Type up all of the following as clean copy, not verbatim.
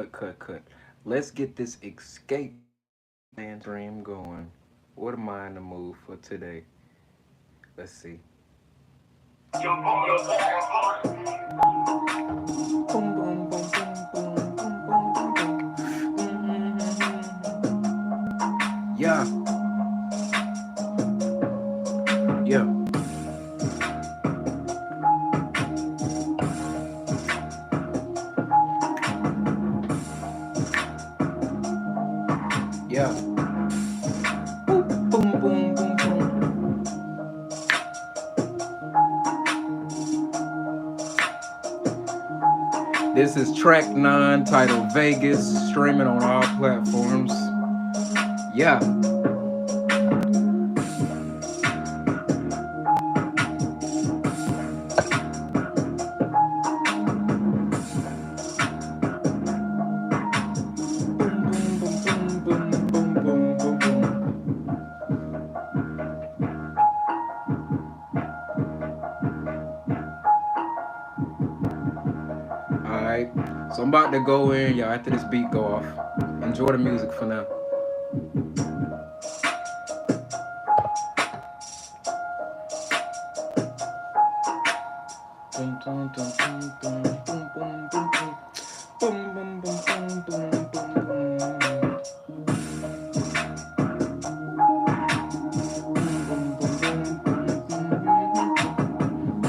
Cut. Let's get this escape man dream going. What am I in the mood for today? Let's see. Boom, boom, boom, boom, boom, boom, boom, boom, boom. Yeah, yeah, yeah. Boom, boom, boom, boom, boom. This is track 9 titled Vegas, streaming on all platforms. Yeah. Boom, boom, boom, boom, boom, boom, boom, boom, boom. Alright. So I'm about to go in, y'all, after this beat go off. Enjoy the music for now. Boom, boom, boom, boom, boom, boom, boom, boom, boom. Boom, boom, boom, boom, boom, boom, boom. Boom, boom, boom, boom, boom, boom, boom,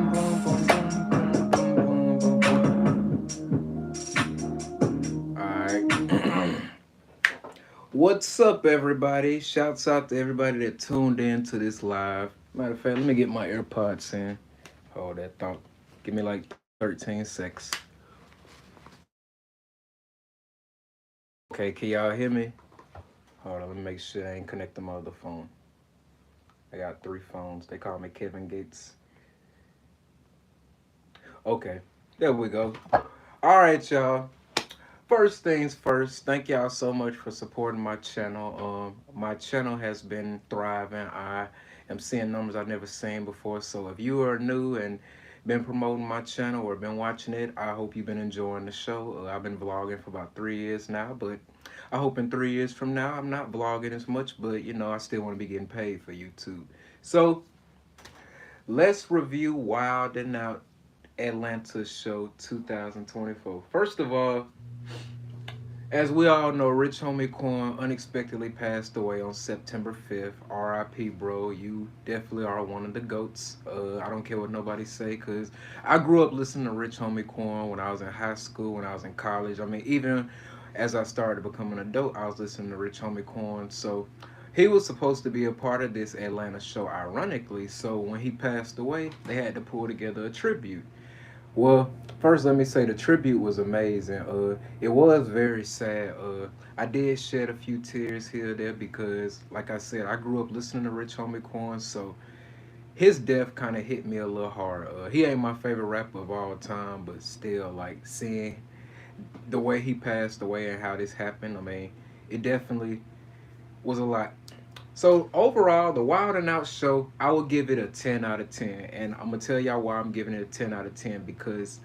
boom, boom, boom, boom, boom. Alright. What's up, everybody? Shouts out to everybody that tuned in to this live. Matter of fact, let me get my AirPods in. Hold that thought. Give me like 13 seconds. Okay, can y'all hear me? Hold on, let me make sure I ain't connecting my other phone. I got 3 phones. They call me Kevin Gates. Okay, there we go. All right, y'all. First things first, thank y'all so much for supporting my channel. My channel has been thriving. I am seeing numbers I've never seen before. So if you are new and been promoting my channel or been watching it, I hope you've been enjoying the show. I've been vlogging for about 3 years now, but I hope in 3 years from now I'm not vlogging as much, but you know, I still want to be getting paid for YouTube. So let's review Wild and Out Atlanta Show 2024. First of all, as we all know, Rich Homie Quan unexpectedly passed away on September 5th. R.I.P. bro, you definitely are one of the GOATs. I don't care what nobody say, because I grew up listening to Rich Homie Quan when I was in high school, when I was in college. I mean, even as I started to become an adult, I was listening to Rich Homie Quan. So he was supposed to be a part of this Atlanta show, ironically. So when he passed away, they had to pull together a tribute. Well, first let me say the tribute was amazing. It was very sad. I did shed a few tears here or there because, like I said, I grew up listening to Rich Homie Quan, so his death kind of hit me a little hard. He ain't my favorite rapper of all time, but still, like seeing the way he passed away and how this happened, I mean, it definitely was a lot. So overall, the Wild and Out show, I will give it a 10 out of 10. And I'm gonna tell y'all why I'm giving it a 10 out of 10, because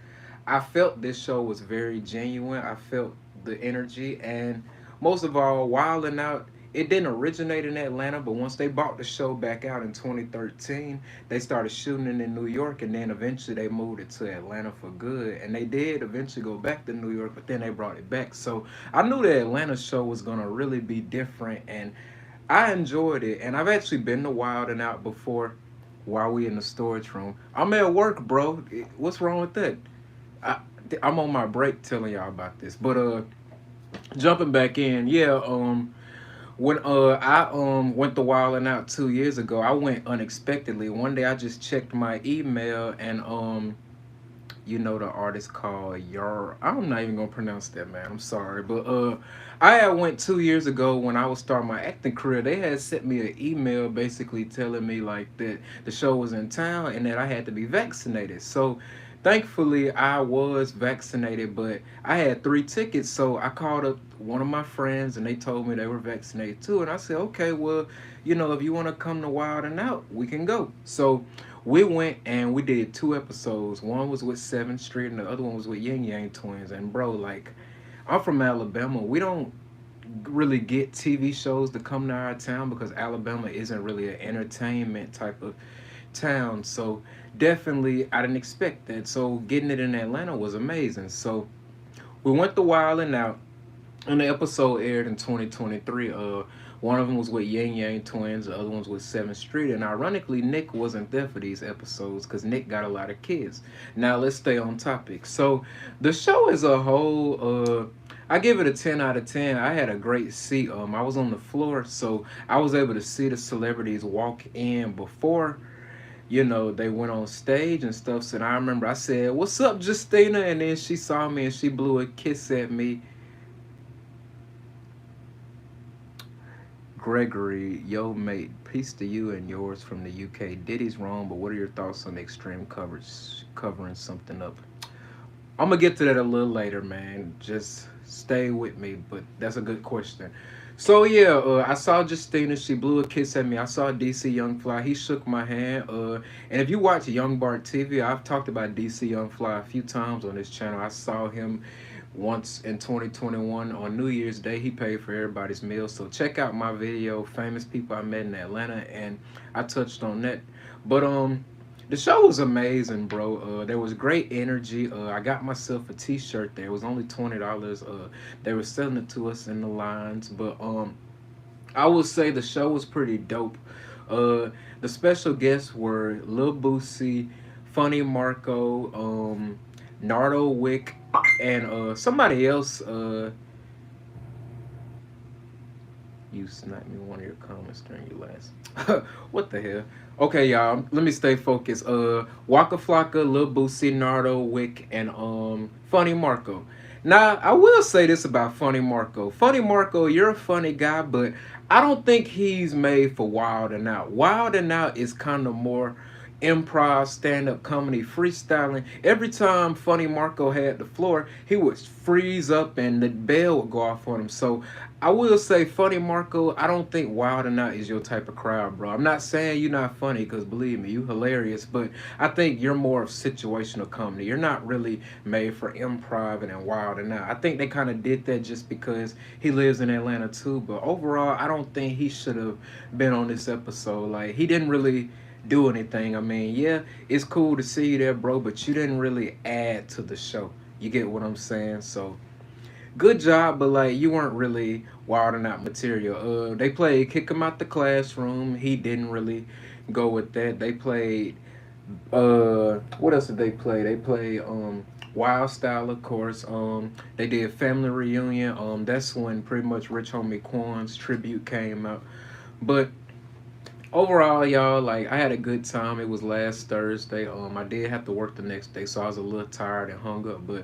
I felt this show was very genuine. I felt the energy, and most of all, Wild and Out, it didn't originate in Atlanta, but once they bought the show back out in 2013, they started shooting it in New York, and then eventually they moved it to Atlanta for good. And they did eventually go back to New York, but then they brought it back. So I knew the Atlanta show was gonna really be different, and I enjoyed it. And I've actually been to Wild and Out before while we in the storage room. I'm at work, bro. What's wrong with that? I, I'm on my break telling y'all about this. But jumping back in, yeah, when I went to Wild and Out 2 years ago, I went unexpectedly. One day I just checked my email, and you know the artist called Yar. I'm not even gonna pronounce that, man. I'm sorry, but I had went 2 years ago when I was starting my acting career. They had sent me an email basically telling me like that the show was in town and that I had to be vaccinated. So Thankfully, I was vaccinated, but I had 3 tickets. So I called up one of my friends and they told me they were vaccinated too. And I said, okay, well, if you want to come to Wild and Out, we can go. So we went and we did 2 episodes. One was with 7th Street and the other one was with Yin Yang Twins. And bro, like, I'm from Alabama. We don't really get TV shows to come to our town because Alabama isn't really an entertainment type of town. So definitely, I didn't expect that. So getting it in Atlanta was amazing. So we went to Wild and Out, and the episode aired in 2023. One of them was with Yang Yang Twins, the other ones with 7th Street. And ironically, Nick wasn't there for these episodes because Nick got a lot of kids. Now let's stay on topic. So the show as a whole, I give it a 10 out of 10. I had a great seat. I was on the floor, so I was able to see the celebrities walk in before they went on stage and stuff. So I remember I said, "What's up, Justina?" And then she saw me and she blew a kiss at me. Gregory, yo mate, peace to you and yours from the UK. Diddy's wrong, but what are your thoughts on extreme coverage covering something up? I'm gonna get to that a little later, man. Just stay with me, but that's a good question. So yeah, I saw Justina. She blew a kiss at me. I saw DC Young Fly. He shook my hand. And if you watch YungBartTV, I've talked about DC Young Fly a few times on this channel. I saw him once in 2021 on New Year's Day. He paid for everybody's meal. So check out my video, Famous People I Met in Atlanta, and I touched on that. But the show was amazing, bro. There was great energy. I got myself a T-shirt there. It was only $20. They were selling it to us in the lines, but I would say the show was pretty dope. The special guests were Lil Boosie, Funny Marco, Nardo Wick, and somebody else. You sniped me one of your comments during your last. What the hell? Okay, y'all. Let me stay focused. Waka Flocka, Lil Boosie, Nardo, Wick, and Funny Marco. Now, I will say this about Funny Marco. Funny Marco, you're a funny guy, but I don't think he's made for Wild and Out. Wild and Out is kind of more improv, stand-up comedy, freestyling. Every time Funny Marco had the floor, he would freeze up and the bell would go off on him. So I will say, Funny Marco, I don't think Wild and Out is your type of crowd, bro. I'm not saying you're not funny, because believe me, you hilarious, but I think you're more of situational comedy. You're not really made for improv and Wild and Out. I think they kind of did that just because he lives in Atlanta too, but overall, I don't think he should have been on this episode. Like, he didn't really do anything. I mean, yeah, it's cool to see you there, bro, but you didn't really add to the show. You get what I'm saying? So good job, but like, you weren't really Wild and Out material. They played Kick Him Out the Classroom. He didn't really go with that. They played what else did they play? They played Wild Style, of course. They did Family Reunion. That's when pretty much Rich Homie Quan's tribute came out. But overall, y'all, like, I had a good time. It was last Thursday. I did have to work the next day, so I was a little tired and hung up, but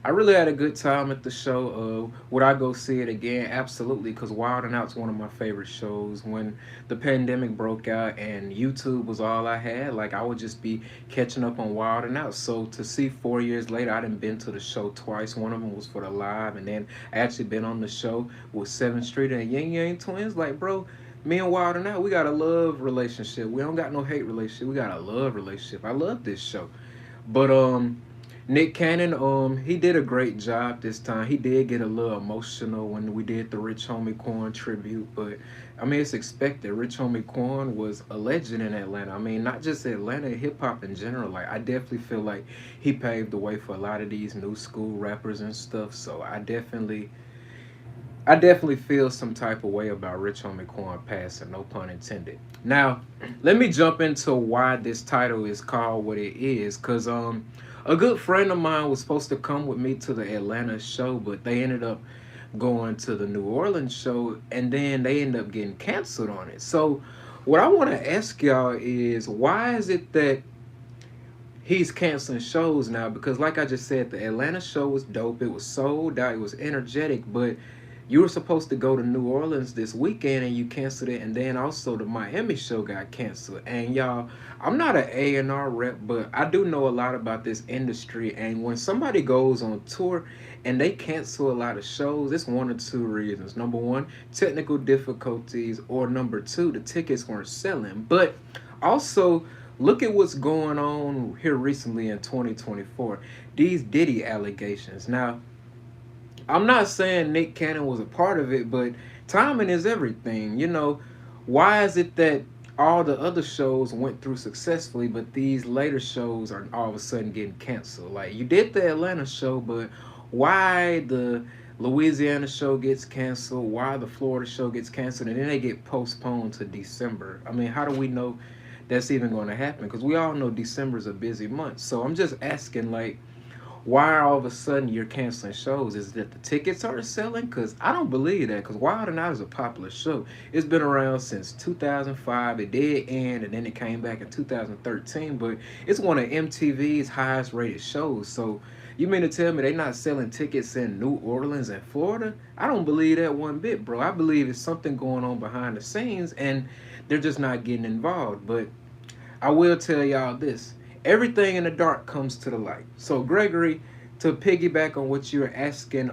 I really had a good time at the show. Would I go see it again? Absolutely, because Wild and Out's one of my favorite shows. When the pandemic broke out and YouTube was all I had, like, I would just be catching up on Wild and Out. So to see 4 years later, I done been to the show twice. One of them was for the live, and then I actually been on the show with 7th Street and Yin Yang Twins. Like, bro, me and Wild and Out, we got a love relationship. We don't got no hate relationship. We got a love relationship. I love this show. But Nick Cannon, he did a great job this time. He did get a little emotional when we did the Rich Homie Quan tribute, but I mean, it's expected. Rich Homie Quan was a legend in Atlanta. I mean, not just Atlanta, hip hop in general. Like, I definitely feel like he paved the way for a lot of these new school rappers and stuff. So I definitely feel some type of way about Rich Homie Quan passing, no pun intended. Now, let me jump into why this title is called what it is, because a good friend of mine was supposed to come with me to the Atlanta show, but they ended up going to the New Orleans show, and then they ended up getting canceled on it. So what I want to ask y'all is, why is it that he's canceling shows now? Because like I just said, the Atlanta show was dope. It was sold out. It was energetic, but You were supposed to go to New Orleans this weekend and you canceled it, and then also the Miami show got canceled. And y'all, I'm not an A&R rep, but I do know a lot about this industry. And when somebody goes on tour and they cancel a lot of shows, it's one or two reasons. Number one, technical difficulties, or number two, the tickets weren't selling. But also, look at what's going on here recently in 2024. These Diddy allegations. Now, I'm not saying Nick Cannon was a part of it, but timing is everything. Why is it that all the other shows went through successfully, but these later shows are all of a sudden getting canceled? Like, you did the Atlanta show, but why the Louisiana show gets canceled? Why the Florida show gets canceled, and then they get postponed to December? I mean, how do we know that's even going to happen? Because we all know December's a busy month. So I'm just asking, like, why all of a sudden you're canceling shows? Is that the tickets aren't selling? Because I don't believe that. Because Wild and Out is a popular show. It's been around since 2005. It did end, and then it came back in 2013. But it's one of MTV's highest rated shows. So you mean to tell me they're not selling tickets in New Orleans and Florida? I don't believe that one bit, bro. I believe it's something going on behind the scenes, and they're just not getting involved. But I will tell y'all this. Everything in the dark comes to the light. So Gregory, to piggyback on what you're asking,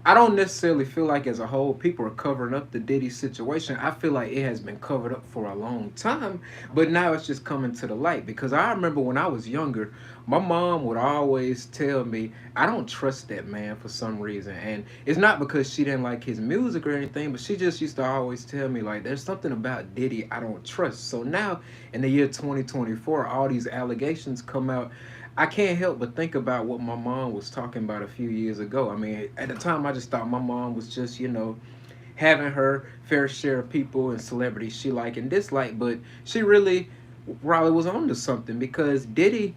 I don't necessarily feel like as a whole people are covering up the Diddy situation. I feel like it has been covered up for a long time, but now it's just coming to the light. Because I remember when I was younger, my mom would always tell me, I don't trust that man for some reason. And it's not because she didn't like his music or anything, but she just used to always tell me, like, there's something about Diddy I don't trust. So now in the year 2024, all these allegations come out. I can't help but think about what my mom was talking about a few years ago. I mean, at the time, I just thought my mom was just, having her fair share of people and celebrities she like and dislike, but she really probably was onto something. Because Diddy,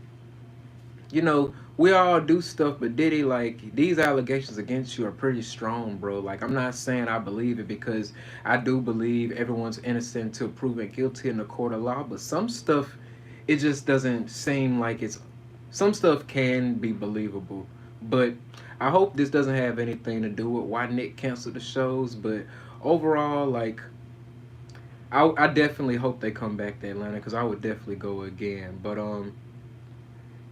we all do stuff, but Diddy, like, these allegations against you are pretty strong, bro. Like, I'm not saying I believe it, because I do believe everyone's innocent until proven guilty in the court of law, but some stuff, it just doesn't seem like it's, some stuff can be believable. But I hope this doesn't have anything to do with why Nick canceled the shows, but overall, like, I definitely hope they come back to Atlanta, because I would definitely go again. But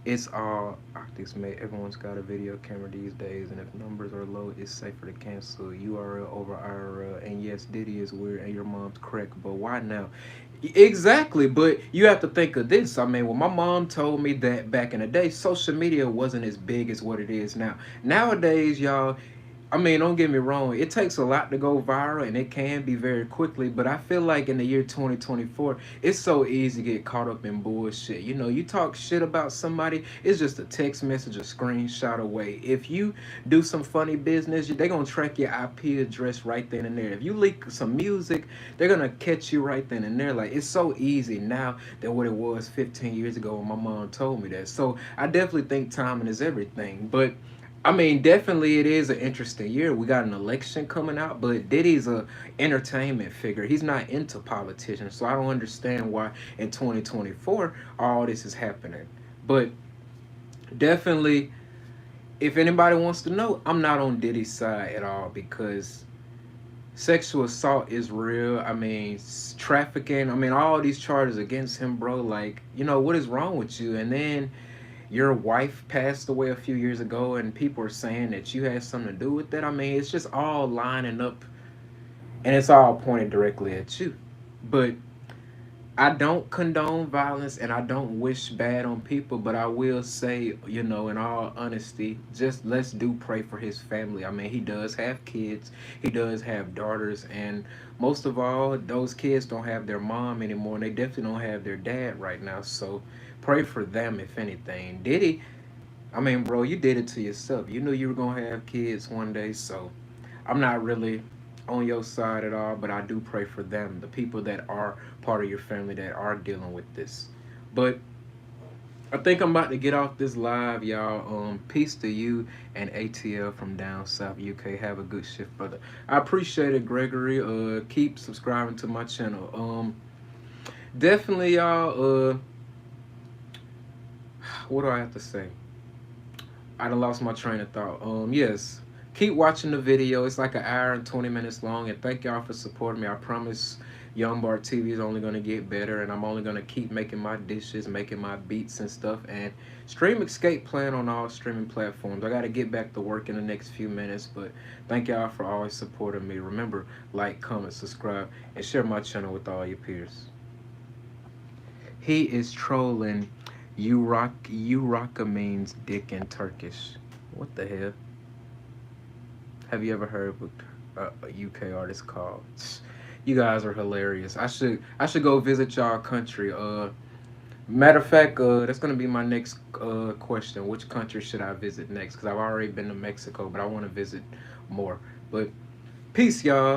it's all optics, mate. Everyone's got a video camera these days, and if numbers are low, it's safer to cancel URL over IRL. And yes, Diddy is weird, and your mom's correct, but why now? Exactly, but you have to think of this. I mean, when my mom told me that back in the day, social media wasn't as big as what it is now. Nowadays, y'all, I mean, don't get me wrong. It takes a lot to go viral, and it can be very quickly. But I feel like in the year 2024, it's so easy to get caught up in bullshit. You talk shit about somebody, it's just a text message, a screenshot away. If you do some funny business, they're going to track your IP address right then and there. If you leak some music, they're going to catch you right then and there. Like, it's so easy now than what it was 15 years ago when my mom told me that. So I definitely think timing is everything. But I mean, definitely it is an interesting year. We got an election coming out, but Diddy's a entertainment figure. He's not into politicians, so I don't understand why in 2024 all this is happening. But definitely, if anybody wants to know, I'm not on Diddy's side at all, because sexual assault is real. I mean, trafficking. I mean, all these charges against him, bro. Like, what is wrong with you? And then your wife passed away a few years ago, and people are saying that you had something to do with that. I mean, it's just all lining up, and it's all pointed directly at you. But I don't condone violence, and I don't wish bad on people, but I will say, in all honesty, just let's do pray for his family. I mean, he does have kids, he does have daughters, and most of all, those kids don't have their mom anymore, and they definitely don't have their dad right now. So pray for them, if anything. Diddy, I mean, bro, you did it to yourself. You knew you were going to have kids one day, so I'm not really on your side at all, but I do pray for them, the people that are part of your family that are dealing with this. But I think I'm about to get off this live, y'all. Peace to you and ATL from down south UK. Have a good shift, brother. I appreciate it, Gregory. Keep subscribing to my channel. Definitely, y'all. What do I have to say? I done lost my train of thought. Yes, keep watching the video. It's like an hour and 20 minutes long. And thank y'all for supporting me. I promise YungBartTV is only going to get better. And I'm only going to keep making my dishes, making my beats and stuff. And Stream Escape playing on all streaming platforms. I got to get back to work in the next few minutes. But thank y'all for always supporting me. Remember, like, comment, subscribe, and share my channel with all your peers. He is trolling. Uraka means dick in Turkish. What the hell? Have you ever heard of a UK artist called? You guys are hilarious. I should go visit y'all country. Matter of fact, that's gonna be my next question. Which country should I visit next? Because I've already been to Mexico, but I want to visit more. But peace, y'all.